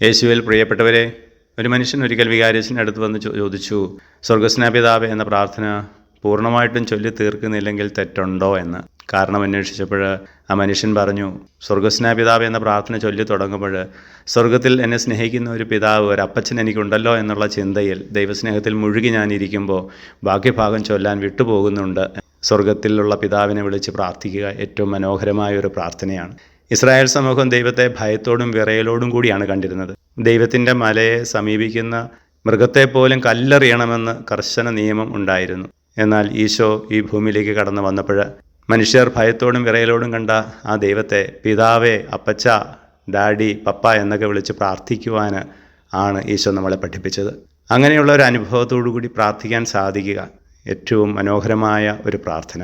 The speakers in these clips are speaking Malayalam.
യേശുവിൽ പ്രിയപ്പെട്ടവരെ, ഒരു മനുഷ്യൻ ഒരിക്കൽ വികാരിയച്ഛൻ്റെ അടുത്ത് വന്ന് ചോദിച്ചു, സ്വർഗസ്നാപിതാവേ എന്ന പ്രാർത്ഥന പൂർണ്ണമായിട്ടും ചൊല്ലി തീർക്കുന്നില്ലെങ്കിൽ തെറ്റുണ്ടോ എന്ന്. കാരണം അന്വേഷിച്ചപ്പോൾ ആ മനുഷ്യൻ പറഞ്ഞു, സ്വർഗസ്നാപിതാവ് എന്ന പ്രാർത്ഥന ചൊല്ലി തുടങ്ങുമ്പോൾ സ്വർഗത്തിൽ എന്നെ സ്നേഹിക്കുന്ന ഒരു പിതാവ്, ഒരു അപ്പച്ചൻ എനിക്കുണ്ടല്ലോ എന്നുള്ള ചിന്തയിൽ ദൈവസ്നേഹത്തിൽ മുഴുകി ഞാനിരിക്കുമ്പോൾ ബാക്കി ഭാഗം ചൊല്ലാൻ വിട്ടുപോകുന്നുണ്ട്. സ്വർഗത്തിലുള്ള പിതാവിനെ വിളിച്ച് പ്രാർത്ഥിക്കുക ഏറ്റവും മനോഹരമായ ഒരു പ്രാർത്ഥനയാണ്. ഇസ്രായേൽ സമൂഹം ദൈവത്തെ ഭയത്തോടും വിറയലോടും കൂടിയാണ് കണ്ടിരുന്നത്. ദൈവത്തിൻ്റെ മലയെ സമീപിക്കുന്ന മൃഗത്തെപ്പോലും കല്ലെറിയണമെന്ന് കർശന നിയമം ഉണ്ടായിരുന്നു. എന്നാൽ ഈശോ ഈ ഭൂമിയിലേക്ക് കടന്നു വന്നപ്പോൾ മനുഷ്യർ ഭയത്തോടും വിറയലോടും കണ്ട ആ ദൈവത്തെ പിതാവേ, അപ്പച്ച, ഡാഡി, പപ്പ എന്നൊക്കെ വിളിച്ച് പ്രാർത്ഥിക്കുവാൻ ആണ് ഈശോ നമ്മളെ പഠിപ്പിച്ചത്. അങ്ങനെയുള്ള ഒരു അനുഭവത്തോടു കൂടി പ്രാർത്ഥിക്കാൻ സാധിക്കുക ഏറ്റവും മനോഹരമായ ഒരു പ്രാർത്ഥന.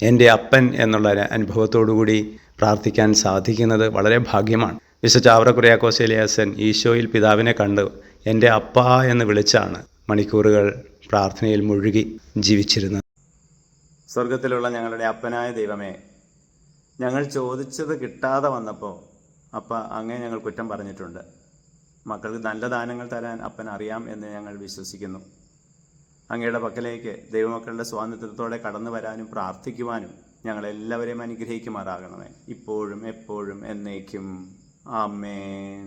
എൻ്റെ അപ്പൻ എന്നുള്ള അനുഭവത്തോടു കൂടി പ്രാർത്ഥിക്കാൻ സാധിക്കുന്നത് വളരെ ഭാഗ്യമാണ്. വിശുദ്ധ ചാവറ കുര്യാക്കോസ് ഏലിയാസൻ ഈശോയിൽ പിതാവിനെ കണ്ട് എൻ്റെ അപ്പ എന്ന് വിളിച്ചാണ് മണിക്കൂറുകൾ പ്രാർത്ഥനയിൽ മുഴുകി ജീവിച്ചിരുന്നത്. സ്വർഗത്തിലുള്ള ഞങ്ങളുടെ അപ്പനായ ദൈവമേ, ഞങ്ങൾ ചോദിച്ചത് കിട്ടാതെ വന്നപ്പോൾ അങ്ങേ ഞങ്ങൾ കുറ്റം പറഞ്ഞിട്ടുണ്ട്. മക്കൾക്ക് നല്ല ദാനങ്ങൾ തരാൻ അപ്പൻ അറിയാം എന്ന് ഞങ്ങൾ വിശ്വസിക്കുന്നു. അങ്ങയുടെ പക്കലേക്ക് ദൈവമക്കളുടെ സ്വാതന്ത്ര്യത്തോടെ കടന്നു വരാനും പ്രാർത്ഥിക്കുവാനും ഞങ്ങളെല്ലാവരെയും അനുഗ്രഹിക്കുമാറാകണമേ, ഇപ്പോഴും എപ്പോഴും എന്നേക്കും. ആമേൻ.